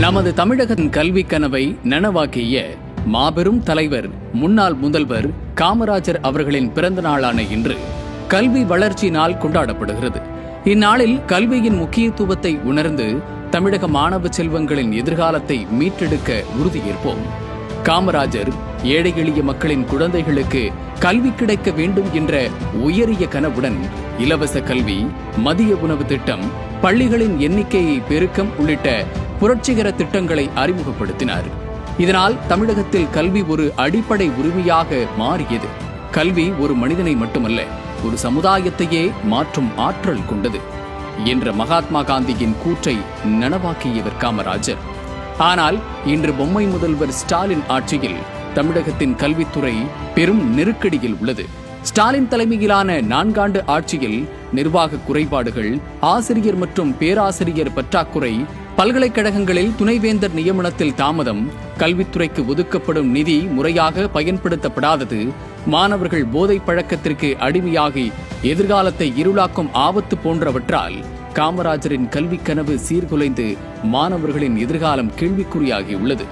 நமது தமிழகத்தின் கல்வி கனவை நனவாக்கிய மாபெரும் தலைவர் முன்னாள் முதல்வர் காமராஜர் அவர்களின் பிறந்த நாளான இன்று கல்வி வளர்ச்சி நாள் கொண்டாடப்படுகிறது. இந்நாளில் கல்வியின் முக்கியத்துவத்தை உணர்ந்து தமிழக மாணவ செல்வங்களின் எதிர்காலத்தை மீட்டெடுக்க உறுதியேற்போம். காமராஜர் ஏழை எளிய மக்களின் குழந்தைகளுக்கு கல்வி கிடைக்க வேண்டும் என்ற உயரிய கனவுடன் இலவச கல்வி, மதிய உணவு திட்டம், பள்ளிகளின் எண்ணிக்கையை பெருக்கம் உள்ளிட்ட புரட்சிகர திட்டங்களை அறிமுகப்படுத்தினார். இதனால் தமிழகத்தில் கல்வி ஒரு அடிப்படை உரிமையாக மாறியது. கல்வி ஒரு மனிதனை மட்டுமல்ல, ஒரு சமுதாயத்தையே மாற்றும் ஆற்றல் கொண்டது என்ற மகாத்மா காந்தியின் கூற்றை நனவாக்கியவர் காமராஜர். ஆனால் இன்று பொம்மை முதல்வர் ஸ்டாலின் ஆட்சியில் தமிழகத்தின் கல்வித்துறை பெரும் நெருக்கடியில் உள்ளது. ஸ்டாலின் தலைமையிலான 4 ஆண்டு ஆட்சியில் நிர்வாக குறைபாடுகள், ஆசிரியர் மற்றும் பேராசிரியர் பற்றாக்குறை, பல்கலைக்கழகங்களில் துணைவேந்தர் நியமனத்தில் தாமதம், கல்வித்துறைக்கு ஒதுக்கப்படும் நிதி முறையாக பயன்படுத்தப்படாதது, மாணவர்கள் போதை பழக்கத்திற்கு அடிமையாகி எதிர்காலத்தை இருளாக்கும் ஆபத்து போன்றவற்றால் காமராஜரின் கல்வி கனவு சீர்குலைந்து மாணவர்களின் எதிர்காலம் கேள்விக்குறியாகியுள்ளது.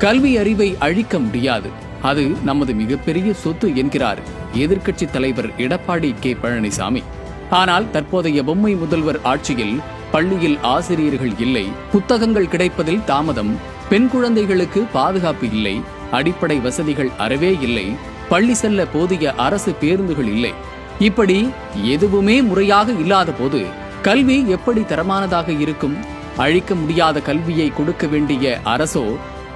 கல்வி அறிவை அழிக்க முடியாது, அது நமது மிகப்பெரிய சொத்து என்கிறார் எதிர்க்கட்சி தலைவர் எடப்பாடி கே பழனிசாமி. ஆனால் தற்போதைய பொம்மை முதல்வர் ஆட்சியில் பள்ளியில் ஆசிரியர்கள் இல்லை, புத்தகங்கள் கிடைப்பதில் தாமதம், பெண் குழந்தைகளுக்கு பாதுகாப்பு இல்லை, அடிப்படை வசதிகள் அறவே இல்லை, பள்ளி செல்ல போதிய அரசு பேருந்துகள் இல்லை. இப்படி எதுவுமே முறையாக இல்லாத போது கல்வி எப்படி தரமானதாக இருக்கும்? அழிக்க முடியாத கல்வியை கொடுக்க வேண்டிய அரசோ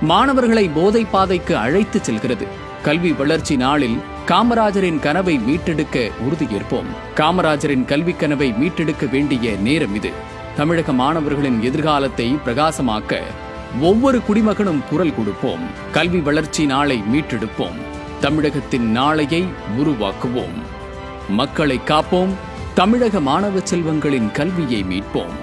மாணவர்களை போதை பாதைக்கு அழைத்து செல்கிறது. கல்வி வளர்ச்சி நாளில் காமராஜரின் கனவை மீட்டெடுக்க உறுதியேற்போம். காமராஜரின் கல்வி கனவை மீட்டெடுக்க வேண்டிய நேரம் இது. தமிழக மாணவர்களின் எதிர்காலத்தை பிரகாசமாக்க ஒவ்வொரு குடிமகனும் குரல் கொடுப்போம். கல்வி வளர்ச்சி நாளை மீட்டெடுப்போம். தமிழகத்தின் நாளையை உருவாக்குவோம். மக்களை காப்போம். தமிழக மாணவ செல்வங்களின் கல்வியை மீட்போம்.